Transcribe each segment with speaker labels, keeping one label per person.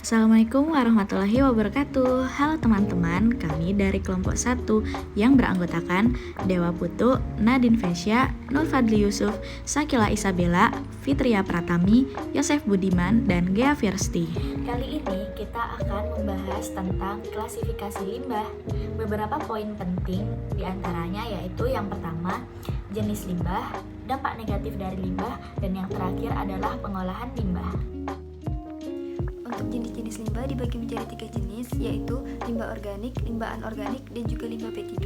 Speaker 1: Assalamualaikum warahmatullahi wabarakatuh. Halo teman-teman, kami dari kelompok 1 yang beranggotakan Dewa Putu, Nadine Vesya, Nur Fadli Yusuf, Sakila Isabella, Fitria Pratami, Yosef Budiman, dan Gea Firsti. Kali ini kita akan membahas tentang klasifikasi limbah. Beberapa poin penting diantaranya yaitu yang pertama, jenis limbah, dampak negatif dari limbah, dan yang terakhir adalah pengolahan limbah.
Speaker 2: Untuk jenis-jenis limbah dibagi menjadi 3 jenis, yaitu limbah organik, limbah anorganik, dan juga limbah B3.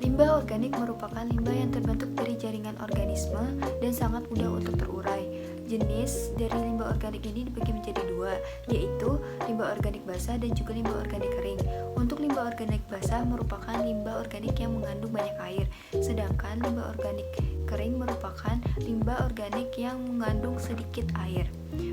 Speaker 2: Limbah organik merupakan limbah yang terbentuk dari jaringan organisme dan sangat mudah untuk terurai. Jenis dari limbah organik ini dibagi menjadi 2, yaitu limbah organik basah dan juga limbah organik kering. Untuk limbah organik basah merupakan limbah organik yang mengandung banyak air, sedangkan limbah organik kering merupakan limbah organik yang mengandung sedikit air.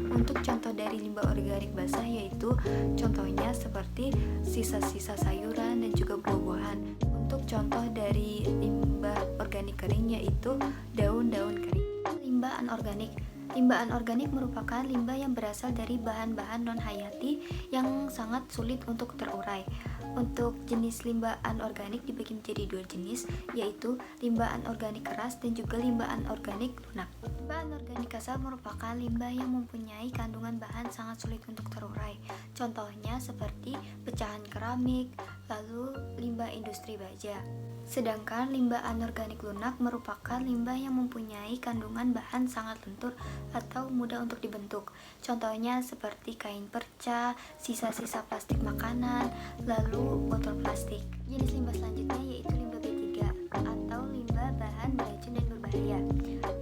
Speaker 2: Untuk contoh dari limbah organik basah yaitu contohnya seperti sisa-sisa sayuran dan juga buah-buahan. Untuk contoh dari limbah organik kering yaitu daun-daun kering. Limbah anorganik. Limbah anorganik merupakan limbah yang berasal dari bahan-bahan non-hayati yang sangat sulit untuk terurai. Untuk jenis limbah anorganik dibagi menjadi 2 jenis, yaitu limbah anorganik keras dan juga limbah anorganik lunak. Limbah anorganik kasar merupakan limbah yang mempunyai kandungan bahan sangat sulit untuk terurai. Contohnya seperti pecahan keramik, lalu limbah industri baja. Sedangkan limbah anorganik lunak merupakan limbah yang mempunyai kandungan bahan sangat lentur atau mudah untuk dibentuk. Contohnya seperti kain perca, sisa-sisa plastik makanan, lalu botol plastik. Jenis limbah selanjutnya yaitu limbah B3 atau limbah bahan beracun dan berbahaya.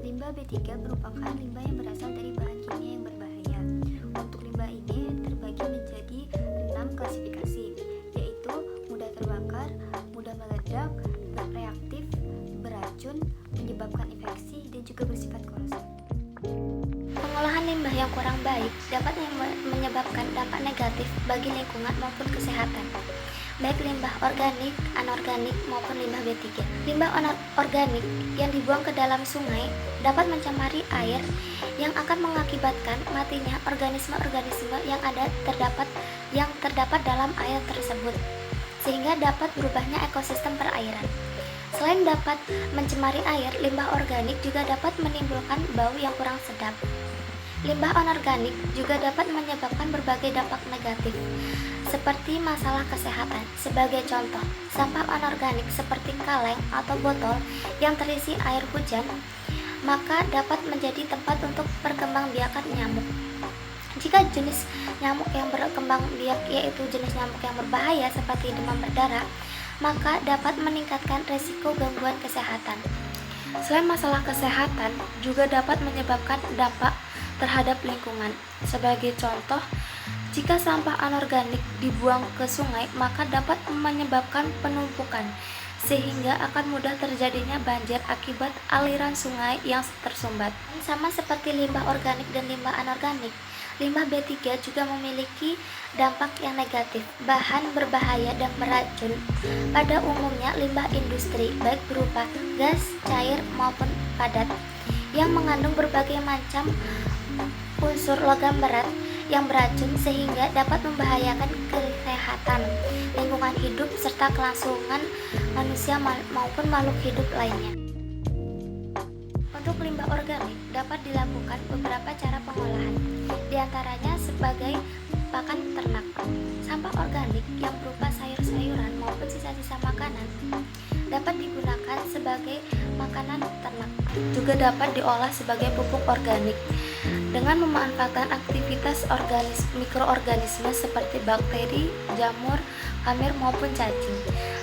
Speaker 2: Limbah B3 merupakan limbah yang berasal dari bahan kimia yang berbahaya. Untuk limbah ini terbagi menjadi 6 klasifikasi, yaitu mudah terbakar, mudah meledak, reaktif, beracun, menyebabkan infeksi, dan juga bersifat korosif.
Speaker 3: Pengolahan limbah yang kurang baik dapat menyebabkan dampak negatif bagi lingkungan maupun kesehatan, baik limbah organik, anorganik, maupun limbah B3. Limbah organik yang dibuang ke dalam sungai dapat mencemari air yang akan mengakibatkan matinya organisme-organisme yang terdapat dalam air tersebut, sehingga dapat berubahnya ekosistem perairan. Selain dapat mencemari air, limbah organik juga dapat menimbulkan bau yang kurang sedap. Limbah anorganik juga dapat menyebabkan berbagai dampak negatif, seperti masalah kesehatan. Sebagai contoh, sampah anorganik seperti kaleng atau botol yang terisi air hujan, maka dapat menjadi tempat untuk perkembangbiakan nyamuk. Jika jenis nyamuk yang berkembang biak yaitu jenis nyamuk yang berbahaya seperti demam berdarah, maka dapat meningkatkan risiko gangguan kesehatan. Selain masalah kesehatan, juga dapat menyebabkan dampak terhadap lingkungan. Sebagai contoh, jika sampah anorganik dibuang ke sungai, maka dapat menyebabkan penumpukan, sehingga akan mudah terjadinya banjir akibat aliran sungai yang tersumbat. Sama seperti limbah organik dan limbah anorganik, limbah B3 juga memiliki dampak yang negatif, bahan berbahaya dan beracun. Pada umumnya limbah industri, baik berupa gas, cair, maupun padat, yang mengandung berbagai macam unsur logam berat yang beracun sehingga dapat membahayakan kesehatan, lingkungan hidup, serta kelangsungan manusia maupun makhluk hidup lainnya. Untuk limbah organik dapat dilakukan beberapa cara pengolahan, diantaranya sebagai pakan ternak. Sampah organik yang berupa sayur-sayuran maupun sisa-sisa makanan dapat digunakan sebagai makanan ternak. Juga dapat diolah sebagai pupuk organik dengan memanfaatkan aktivitas mikroorganisme seperti bakteri, jamur, hamir maupun cacing.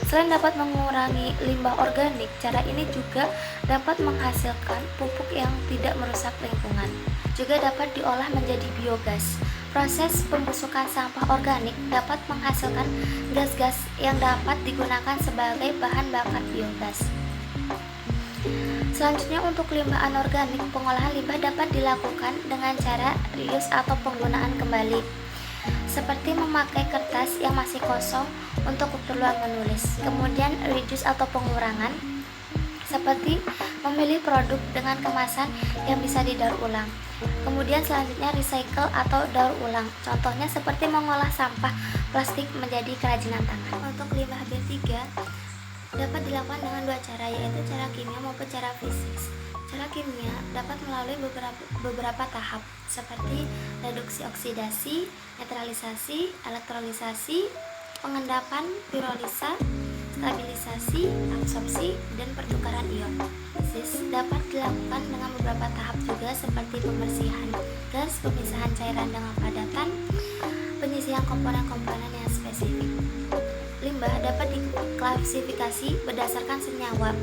Speaker 3: Selain dapat mengurangi limbah organik, cara ini juga dapat menghasilkan pupuk yang tidak merusak lingkungan. Juga dapat diolah menjadi biogas. Proses pembusukan sampah organik dapat menghasilkan gas-gas yang dapat digunakan sebagai bahan bakar biogas. Selanjutnya untuk limbah anorganik, pengolahan limbah dapat dilakukan dengan cara reuse atau penggunaan kembali, seperti memakai kertas yang masih kosong untuk keperluan menulis. Kemudian reduce atau pengurangan, seperti memilih produk dengan kemasan yang bisa didaur ulang. Kemudian selanjutnya recycle atau daur ulang. Contohnya seperti mengolah sampah plastik menjadi kerajinan tangan. Untuk limbah B3 dapat dilakukan dengan dua cara, yaitu cara kimia maupun cara fisik. Cara kimia dapat melalui beberapa tahap seperti reduksi oksidasi, netralisasi, elektrolisis, pengendapan, pirolisa, stabilisasi, absorpsi, dan pertukaran ion. Fisis dapat dilakukan dengan beberapa tahap juga seperti pembersihan gas, pemisahan cairan dengan padatan, penyisihan komponen-komponen yang spesifik. Limbah dapat diklasifikasi berdasarkan senyawa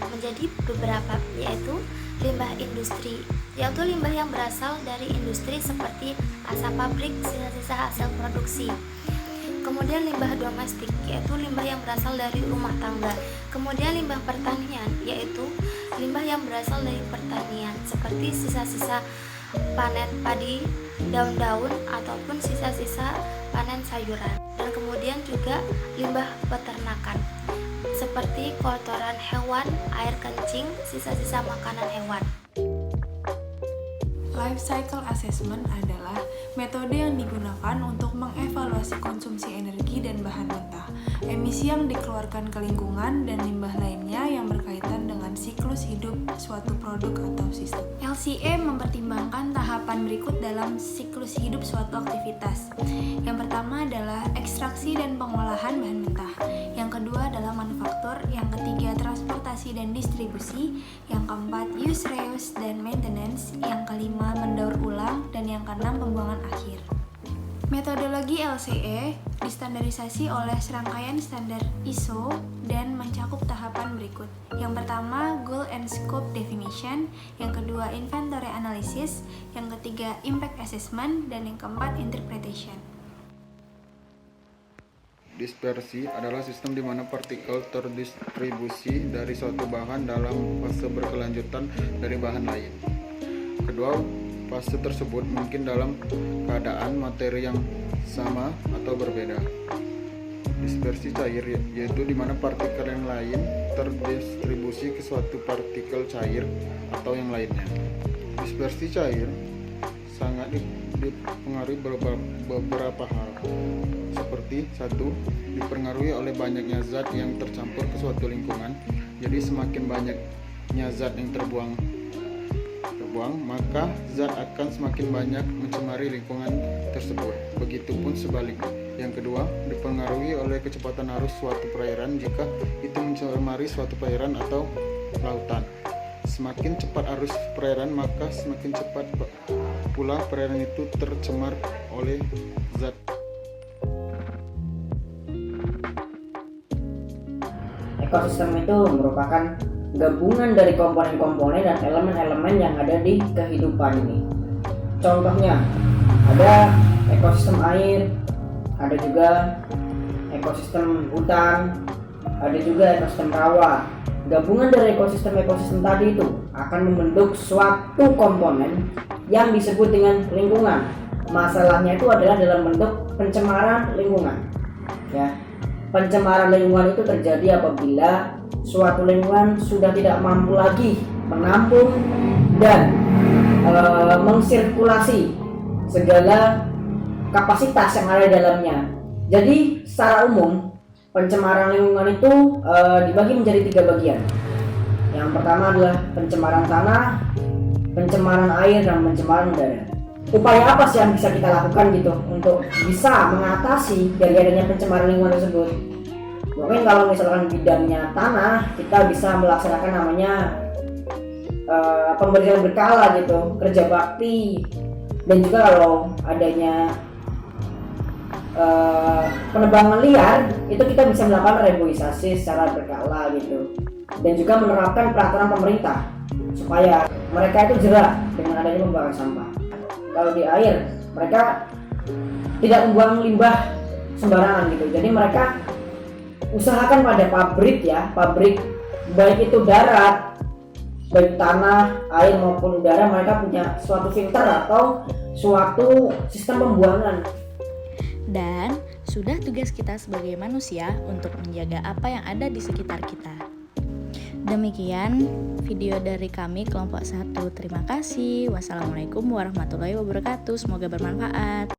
Speaker 3: menjadi beberapa, yaitu limbah industri, yaitu limbah yang berasal dari industri seperti asap pabrik, sisa-sisa hasil produksi. Kemudian limbah domestik, yaitu limbah yang berasal dari rumah tangga. Kemudian limbah pertanian, yaitu limbah yang berasal dari pertanian seperti sisa-sisa panen padi, daun-daun, ataupun sisa-sisa panen sayuran. Dan kemudian juga limbah peternakan seperti kotoran hewan, air kencing, sisa-sisa makanan hewan.
Speaker 4: Life cycle assessment adalah metode yang digunakan untuk mengevaluasi konsumsi energi dan bahan mentah, emisi yang dikeluarkan ke lingkungan, dan limbah lainnya yang berkaitan dengan siklus hidup suatu produk atau sistem. LCA mempertimbangkan tahapan berikut dalam siklus hidup suatu aktivitas. Yang pertama adalah ekstraksi dan pengolahan bahan mentah. Yang kedua adalah manufaktur. Yang ketiga transportasi dan distribusi. Yang keempat use, reuse, dan maintenance. Yang kelima mendaur ulang, dan yang keenam pembuangan akhir. Metodologi LCA distandarisasi oleh serangkaian standar ISO dan mencakup tahapan berikut. Yang pertama, goal and scope definition. Yang kedua, inventory analysis. Yang ketiga, impact assessment. Dan yang keempat, interpretation.
Speaker 5: Dispersi adalah sistem di mana partikel terdistribusi dari suatu bahan dalam fase berkelanjutan dari bahan lain. Kedua, fase tersebut mungkin dalam keadaan materi yang sama atau berbeda. Dispersi cair yaitu di mana partikel yang lain terdistribusi ke suatu partikel cair atau yang lainnya. Dispersi cair sangat dipengaruhi beberapa hal, seperti satu, dipengaruhi oleh banyaknya zat yang tercampur ke suatu lingkungan. Jadi semakin banyaknya zat yang terbuang, maka zat akan semakin banyak mencemari lingkungan tersebut. Begitupun sebaliknya. Yang kedua, dipengaruhi oleh kecepatan arus suatu perairan jika itu mencemari suatu perairan atau lautan. Semakin cepat arus perairan, maka semakin cepat pula perairan itu tercemar oleh zat.
Speaker 6: Ekosistem itu merupakan gabungan dari komponen-komponen dan elemen-elemen yang ada di kehidupan ini. Contohnya, ada ekosistem air, ada juga ekosistem hutan, ada juga ekosistem rawa. Gabungan dari ekosistem-ekosistem tadi itu akan membentuk suatu komponen yang disebut dengan lingkungan. Masalahnya itu adalah dalam bentuk pencemaran lingkungan. Ya, pencemaran lingkungan itu terjadi apabila suatu lingkungan sudah tidak mampu lagi menampung dan mensirkulasi segala kapasitas yang ada di dalamnya. Jadi secara umum pencemaran lingkungan itu dibagi menjadi 3 bagian. Yang pertama adalah pencemaran tanah, pencemaran air, dan pencemaran udara. Upaya apa sih yang bisa kita lakukan gitu untuk bisa mengatasi dari adanya pencemaran lingkungan tersebut? Mungkin kalau misalkan bidangnya tanah, kita bisa melaksanakan namanya pemberian berkala gitu, kerja bakti. Dan juga kalau adanya penebangan liar, itu kita bisa melakukan reboisasi secara berkala gitu. Dan juga menerapkan peraturan pemerintah supaya mereka itu jerak dengan adanya pembuangan sampah. Kalau di air, mereka tidak membuang limbah sembarangan gitu. Jadi mereka usahakan pada pabrik baik itu darat, baik tanah, air maupun udara, mereka punya suatu filter atau suatu sistem pembuangan.
Speaker 1: Dan sudah tugas kita sebagai manusia untuk menjaga apa yang ada di sekitar kita. Demikian video dari kami kelompok 1. Terima kasih. Wassalamualaikum warahmatullahi wabarakatuh. Semoga bermanfaat.